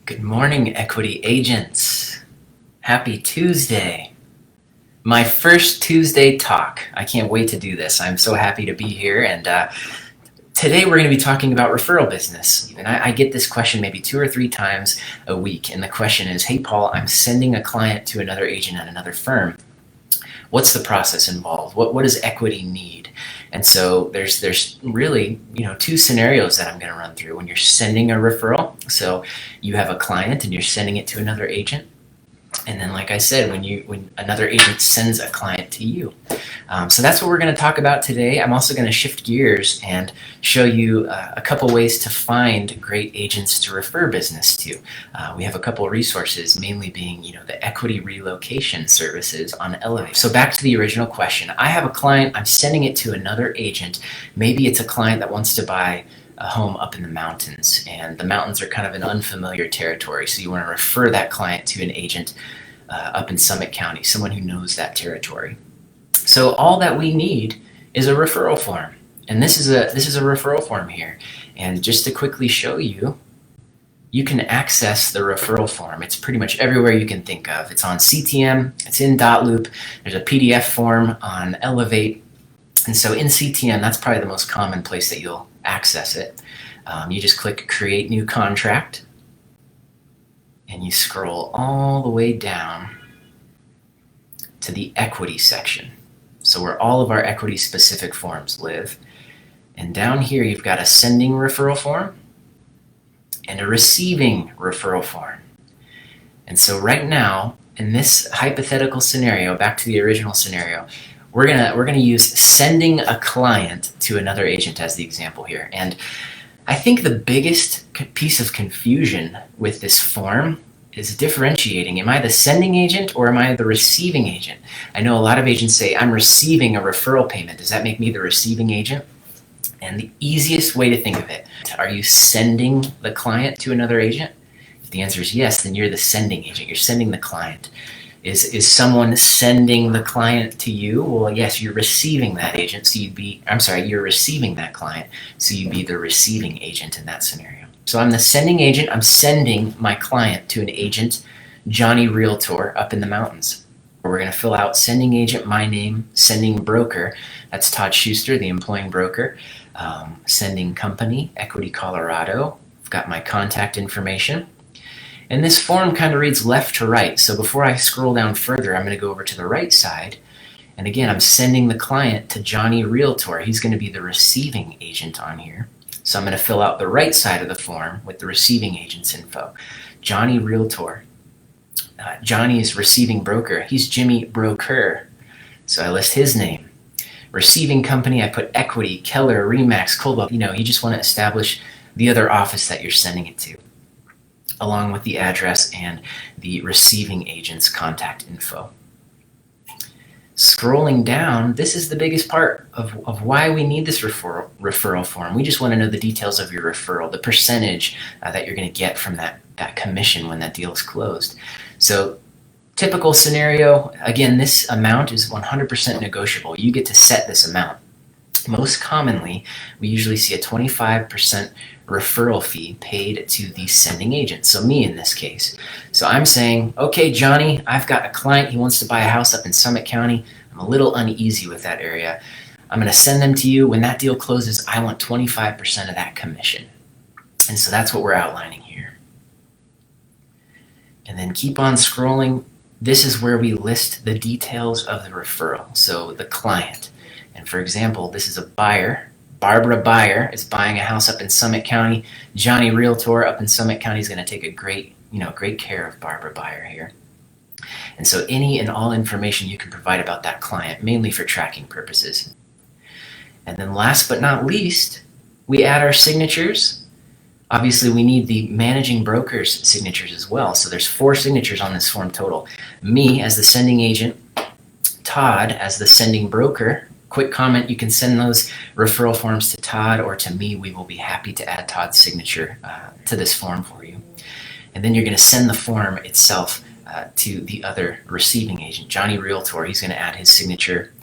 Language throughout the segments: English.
Good morning, equity agents. Happy Tuesday. My first Tuesday talk. I can't wait to do this. I'm so happy to be here. And today we're going to be talking about referral business. And I get this question maybe 2 or 3 times a week. And the question is, hey, Paul, I'm sending a client to another agent at another firm. What's the process involved? What does equity need? And so there's really 2 scenarios that I'm going to run through when you're sending a referral. So you have a client and you're sending it to another agent. And then, like I said, when another agent sends a client to you. So that's what we're going to talk about today. I'm also going to shift gears and show you a couple ways to find great agents to refer business to. We have a couple of resources, mainly being the equity relocation services on Elevate. So back to the original question. I have a client. I'm sending it to another agent. Maybe it's a client that wants to buy a home up in the mountains, and the mountains are kind of an unfamiliar territory, so you want to refer that client to an agent up in Summit County, someone who knows that territory. So all that we need is a referral form, and this is a referral form here. And just to quickly show you, you can access the referral form. It's pretty much everywhere you can think of. It's on CTM, it's in Dotloop, there's a PDF form on Elevate. And so in CTM, that's probably the most common place that you'll access it. You just click Create New Contract, and you scroll all the way down to the Equity section. So where all of our equity-specific forms live. And down here, you've got a Sending Referral Form and a Receiving Referral Form. And so right now, in this hypothetical scenario, back to the original scenario, we're gonna use sending a client to another agent as the example here. And I think the biggest piece of confusion with this form is differentiating. Am I the sending agent or am I the receiving agent? I know a lot of agents say, I'm receiving a referral payment. Does that make me the receiving agent? And the easiest way to think of it, are you sending the client to another agent? If the answer is yes, then you're the sending agent. You're sending the client. Is someone sending the client to you? Well, yes, you're receiving that agent, so you're receiving that client, so you'd be the receiving agent in that scenario. So I'm the sending agent. I'm sending my client to an agent, Johnny Realtor, up in the mountains. We're going to fill out sending agent, my name, sending broker, that's Todd Schuster, the employing broker, sending company, Equity Colorado. I've got my contact information. And this form kind of reads left to right. So before I scroll down further, I'm going to go over to the right side. And again, I'm sending the client to Johnny Realtor. He's going to be the receiving agent on here. So I'm going to fill out the right side of the form with the receiving agent's info. Johnny Realtor. Johnny's receiving broker. He's Jimmy Broker. So I list his name. Receiving company, I put Equity, Keller, Remax, Coldwell. You just want to establish the other office that you're sending it to, along with the address and the receiving agent's contact info. Scrolling down, this is the biggest part of why we need this referral form. We just want to know the details of your referral, the percentage that you're going to get from that commission when that deal is closed. So typical scenario, again, this amount is 100% negotiable. You get to set this amount. Most commonly, we usually see a 25% referral fee paid to the sending agent, so me in this case. So I'm saying, okay, Johnny, I've got a client. He wants to buy a house up in Summit County. I'm a little uneasy with that area. I'm going to send them to you. When that deal closes, I want 25% of that commission. And so that's what we're outlining here. And then keep on scrolling. This is where we list the details of the referral, so the client. And for example, this is a buyer. Barbara Buyer is buying a house up in Summit County. Johnny Realtor up in Summit County is going to take a great care of Barbara Buyer here. And so any and all information you can provide about that client, mainly for tracking purposes. And then last but not least, we add our signatures. Obviously, we need the managing broker's signatures as well. So there's 4 signatures on this form total. Me as the sending agent, Todd as the sending broker. Quick comment, you can send those referral forms to Todd or to me. We will be happy to add Todd's signature to this form for you. And then you're going to send the form itself to the other receiving agent, Johnny Realtor. He's going to add his signature.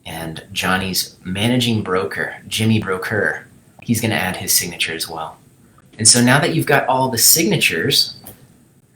And Johnny's managing broker, Jimmy Broker, he's going to add his signature as well. And so now that you've got all the signatures,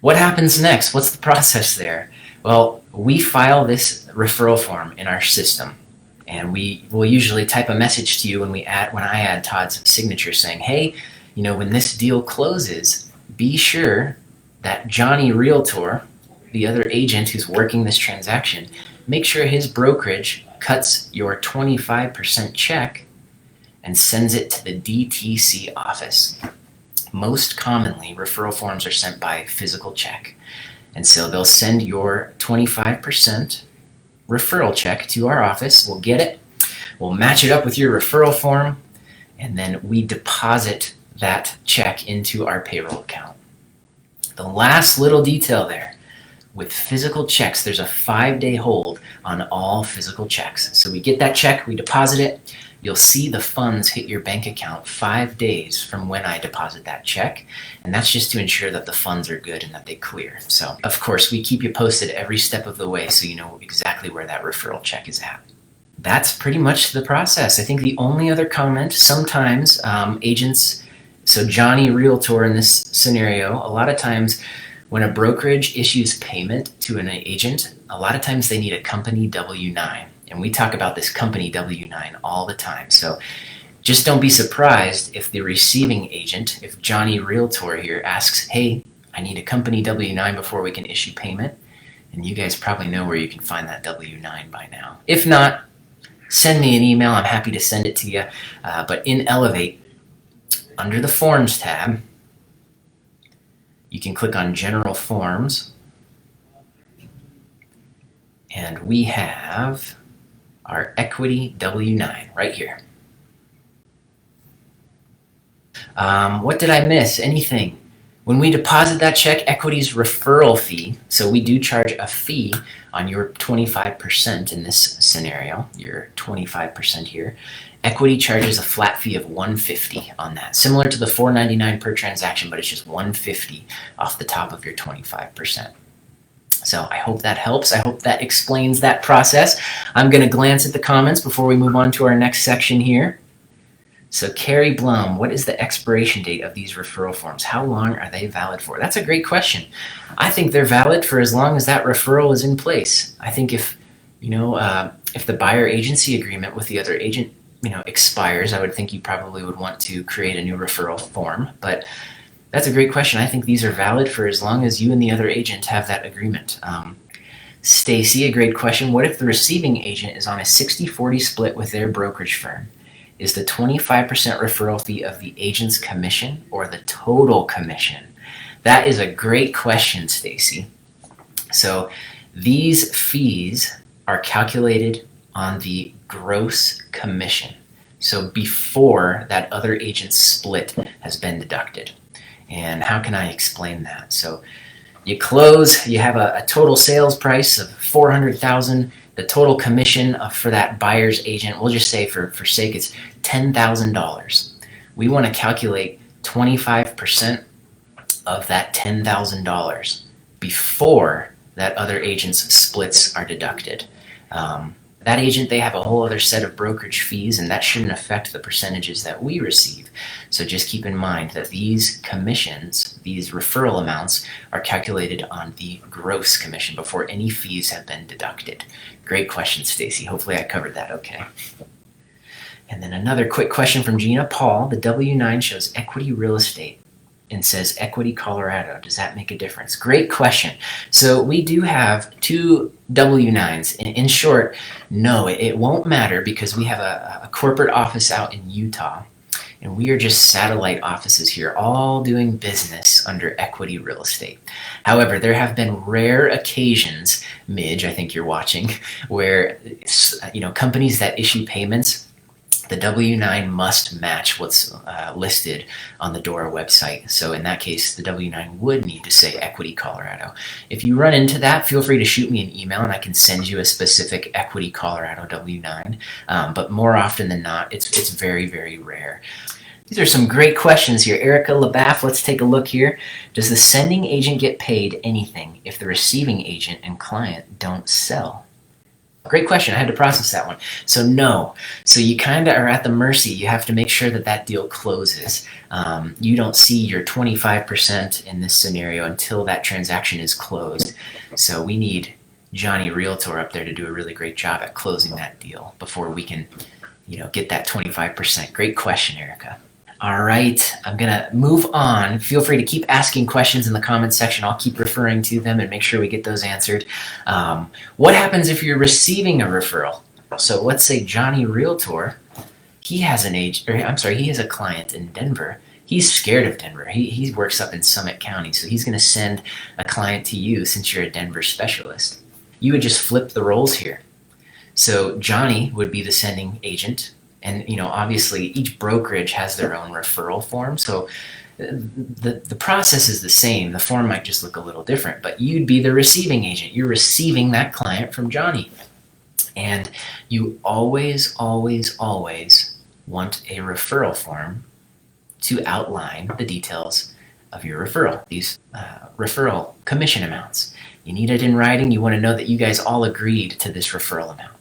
What happens next? What's the process there? Well, we file this referral form in our system, and we will usually type a message to you when I add Todd's signature saying, hey, when this deal closes, be sure that Johnny Realtor, the other agent who's working this transaction, make sure his brokerage cuts your 25% check and sends it to the DTC office. Most commonly, referral forms are sent by physical check. And so they'll send your 25% referral check to our office. We'll get it. We'll match it up with your referral form. And then we deposit that check into our payroll account. The last little detail there. With physical checks, there's a 5-day hold on all physical checks. So we get that check, we deposit it. You'll see the funds hit your bank account 5 days from when I deposit that check. And that's just to ensure that the funds are good and that they clear. So, of course, we keep you posted every step of the way so you know exactly where that referral check is at. That's pretty much the process. I think the only other comment, sometimes agents, so Johnny Realtor in this scenario, a lot of times when a brokerage issues payment to an agent, a lot of times they need a company W-9. And we talk about this company W-9 all the time. So just don't be surprised if the receiving agent, if Johnny Realtor here asks, hey, I need a company W-9 before we can issue payment. And you guys probably know where you can find that W-9 by now. If not, send me an email. I'm happy to send it to you. But in Elevate, under the Forms tab, you can click on General Forms. And we have our Equity W-9 right here. What did I miss? Anything? When we deposit that check, Equities Referral Fee, so we do charge a fee on your 25% in this scenario, your 25% here. Equity charges a flat fee of $150 on that, similar to the $4.99 per transaction, but it's just $150 off the top of your 25%. So I hope that helps. I hope that explains that process. I'm going to glance at the comments before we move on to our next section here. So Carrie Blum, what is the expiration date of these referral forms? How long are they valid for? That's a great question. I think they're valid for as long as that referral is in place. I think if the buyer agency agreement with the other agent expires, I would think you probably would want to create a new referral form. But that's a great question. I think these are valid for as long as you and the other agent have that agreement. Stacy, a great question. What if the receiving agent is on a 60-40 split with their brokerage firm? Is the 25% referral fee of the agent's commission or the total commission? That is a great question, Stacy. So these fees are calculated on the gross commission. So before that other agent's split has been deducted. And how can I explain that? So you close, you have a total sales price of $400,000. The total commission for that buyer's agent, we'll just say for sake, it's $10,000. We want to calculate 25% of that $10,000 before that other agent's splits are deducted. That agent, they have a whole other set of brokerage fees, and that shouldn't affect the percentages that we receive. So just keep in mind that these commissions, these referral amounts, are calculated on the gross commission before any fees have been deducted. Great question, Stacy. Hopefully I covered that okay. And then another quick question from Gina Paul. The W-9 shows equity real estate and says Equity Colorado. Does that make a difference? Great question. So we do have two W-9s. In short, no, it won't matter because we have a corporate office out in Utah, and we are just satellite offices here, all doing business under equity real estate. However, there have been rare occasions, Midge, I think you're watching, where companies that issue payments, the W-9 must match what's listed on the DORA website. So in that case, the W-9 would need to say Equity Colorado. If you run into that, feel free to shoot me an email and I can send you a specific Equity Colorado W-9. But more often than not, it's very, very rare. These are some great questions here. Erica LaBaff, let's take a look here. Does the sending agent get paid anything if the receiving agent and client don't sell? Great question. I had to process that one. So no. So you kind of are at the mercy. You have to make sure that that deal closes. You don't see your 25% in this scenario until that transaction is closed. So we need Johnny Realtor up there to do a really great job at closing that deal before we can, get that 25%. Great question, Erica. All right, I'm gonna move on. Feel free to keep asking questions in the comments section. I'll keep referring to them and make sure we get those answered. What happens if you're receiving a referral? So let's say Johnny Realtor, he has a client in Denver. He's scared of Denver. He works up in Summit County, so he's gonna send a client to you since you're a Denver specialist. You would just flip the roles here. So Johnny would be the sending agent. And, obviously each brokerage has their own referral form. So the process is the same. The form might just look a little different, but you'd be the receiving agent. You're receiving that client from Johnny. And you always, always, always want a referral form to outline the details of your referral, these referral commission amounts. You need it in writing. You want to know that you guys all agreed to this referral amount.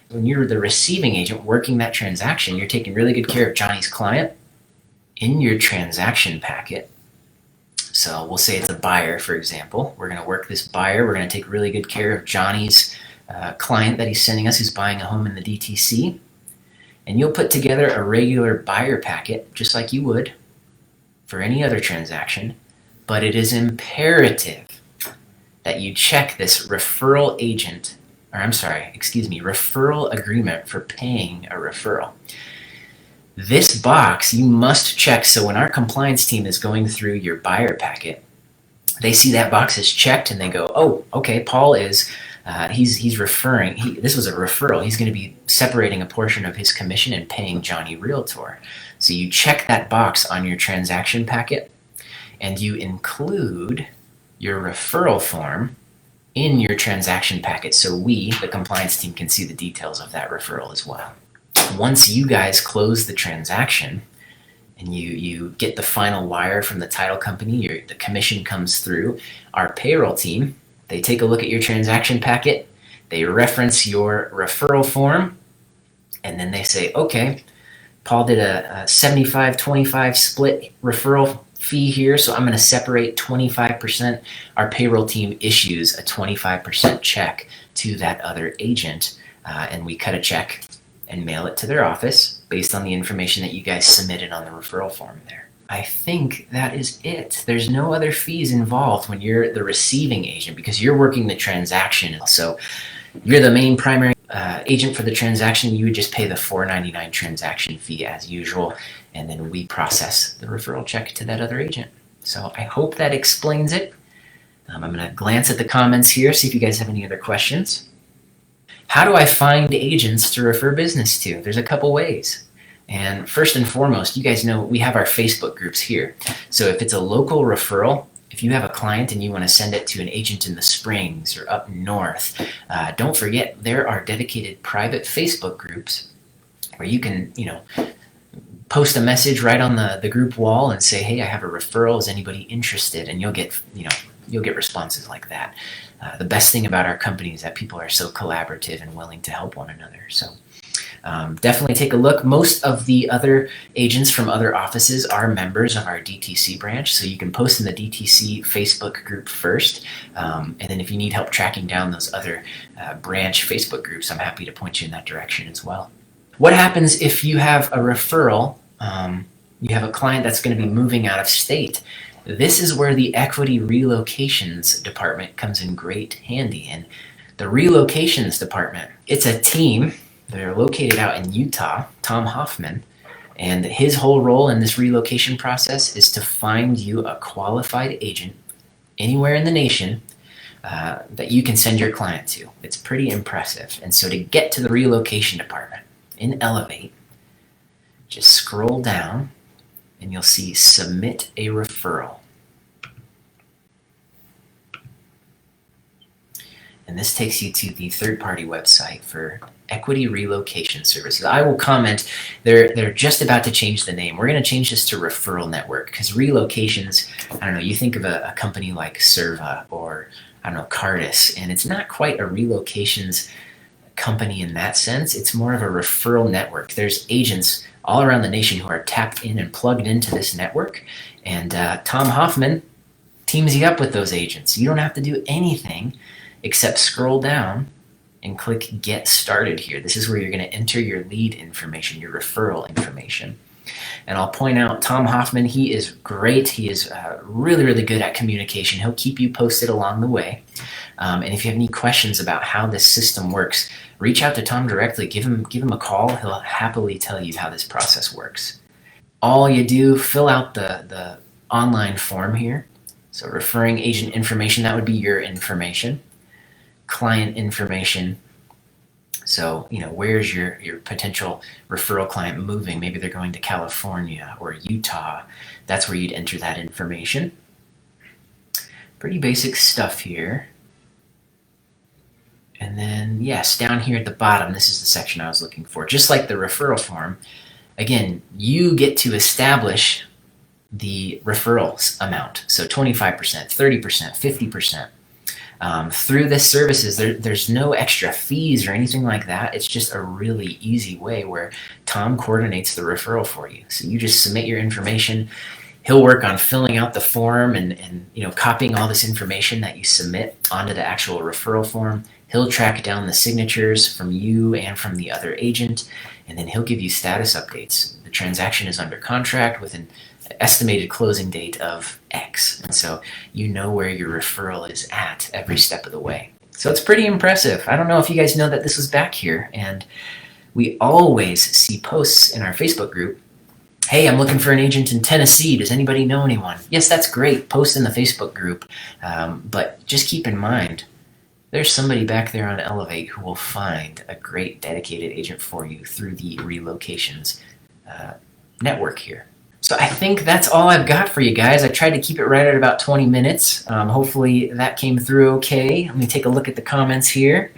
When you're the receiving agent working that transaction, you're taking really good care of Johnny's client. In your transaction packet, so we'll say it's a buyer, for example. We're going to work this buyer. We're going to take really good care of Johnny's client that he's sending us who's buying a home in the DTC. And you'll put together a regular buyer packet, just like you would for any other transaction. But it is imperative that you check this referral agreement for paying a referral. This box you must check. So when our compliance team is going through your buyer packet, they see that box is checked and they go, oh, okay, Paul is, he's referring, this was a referral. He's going to be separating a portion of his commission and paying Johnny Realtor. So you check that box on your transaction packet and you include your referral form in your transaction packet so we, the compliance team, can see the details of that referral as well. Once you guys close the transaction and you get the final wire from the title company, the commission comes through, our payroll team, they take a look at your transaction packet, they reference your referral form, and then they say, okay, Paul did a 75-25 split referral fee here, so I'm going to separate 25%. Our payroll team issues a 25% check to that other agent, and we cut a check and mail it to their office based on the information that you guys submitted on the referral form there. I think that is it. There's no other fees involved when you're the receiving agent because you're working the transaction. So you're the main primary agent for the transaction. You would just pay the $4.99 transaction fee as usual, and then we process the referral check to that other agent. So I hope that explains it. I'm going to glance at the comments here, see if you guys have any other questions. How do I find agents to refer business to? There's a couple ways. And first and foremost, you guys know we have our Facebook groups here. So if it's a local referral, if you have a client and you want to send it to an agent in the Springs or up north, don't forget there are dedicated private Facebook groups where you can, post a message right on the group wall and say, hey, I have a referral. Is anybody interested? And you'll get responses like that. The best thing about our company is that people are so collaborative and willing to help one another. So definitely take a look. Most of the other agents from other offices are members of our DTC branch, so you can post in the DTC Facebook group first, and then if you need help tracking down those other branch Facebook groups, I'm happy to point you in that direction as well. What happens if you have a referral, you have a client that's going to be moving out of state? This is where the Equity Relocations Department comes in great handy. And the Relocations Department, it's a team. They're located out in Utah, Tom Hoffman, and his whole role in this relocation process is to find you a qualified agent anywhere in the nation that you can send your client to. It's pretty impressive. And so to get to the Relocation Department in Elevate, just scroll down and you'll see Submit a Referral. And this takes you to the third-party website for Equity Relocation Services. I will comment, they're just about to change the name. We're going to change this to Referral Network because relocations, I don't know, you think of a company like Serva or, I don't know, Cardis, and it's not quite a relocations company in that sense. It's more of a referral network. There's agents all around the nation who are tapped in and plugged into this network. And Tom Hoffman teams you up with those agents. You don't have to do anything except scroll down and click Get Started here. This is where you're going to enter your lead information, your referral information. And I'll point out Tom Hoffman, he is great. He is really, really good at communication. He'll keep you posted along the way. And if you have any questions about how this system works, reach out to Tom directly. Give him a call. He'll happily tell you how this process works. All you do, fill out the online form here. So referring agent information, that would be your information. Client information. So, where's your potential referral client moving? Maybe they're going to California or Utah. That's where you'd enter that information. Pretty basic stuff here. And then, yes, down here at the bottom, this is the section I was looking for. Just like the referral form, again, you get to establish the referrals amount. So 25%, 30%, 50%. Through this services, there's no extra fees or anything like that. It's just a really easy way where Tom coordinates the referral for you. So you just submit your information. He'll work on filling out the form and copying all this information that you submit onto the actual referral form. He'll track down the signatures from you and from the other agent, and then he'll give you status updates. The transaction is under contract with an estimated closing date of X. And so you know where your referral is at every step of the way. So it's pretty impressive. I don't know if you guys know that this was back here, and we always see posts in our Facebook group. Hey, I'm looking for an agent in Tennessee. Does anybody know anyone? Yes, that's great. Post in the Facebook group. But just keep in mind, there's somebody back there on Elevate who will find a great dedicated agent for you through the Relocations network here. So I think that's all I've got for you guys. I tried to keep it right at about 20 minutes. Hopefully that came through okay. Let me take a look at the comments here.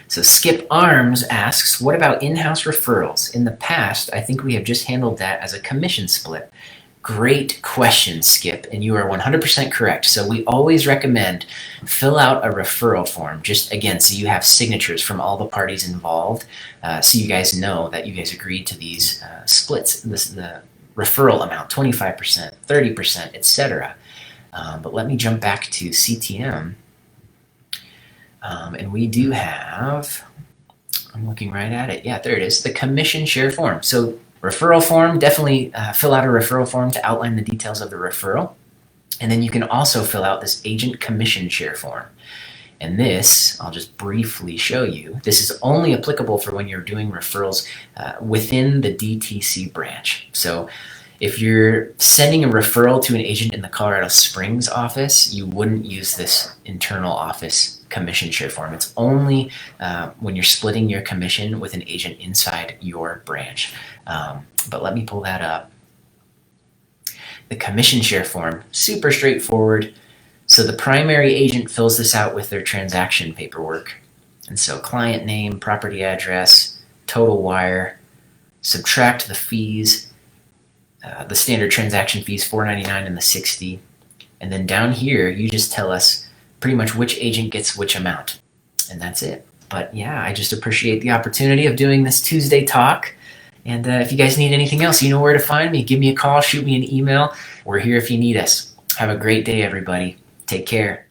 So Skip Arms asks, what about in-house referrals? In the past, I think we have just handled that as a commission split. Great question, Skip, and you are 100% correct. So we always recommend fill out a referral form, just again, so you have signatures from all the parties involved, so you guys know that you guys agreed to these splits, the referral amount, 25%, 30%, etc. But let me jump back to CTM, and we do have, I'm looking right at it, yeah, there it is, the commission share form. So referral form, definitely fill out a referral form to outline the details of the referral. And then you can also fill out this agent commission share form. And this, I'll just briefly show you, this is only applicable for when you're doing referrals within the DTC branch. So if you're sending a referral to an agent in the Colorado Springs office, you wouldn't use this internal office commission share form. It's only when you're splitting your commission with an agent inside your branch. But let me pull that up. The commission share form, super straightforward. So the primary agent fills this out with their transaction paperwork. And so client name, property address, total wire, subtract the fees, the standard transaction fees, $4.99 and the $60. And then down here, you just tell us pretty much which agent gets which amount. And that's it. But yeah, I just appreciate the opportunity of doing this Tuesday talk. And if you guys need anything else, you know where to find me. Give me a call, shoot me an email. We're here if you need us. Have a great day, everybody. Take care.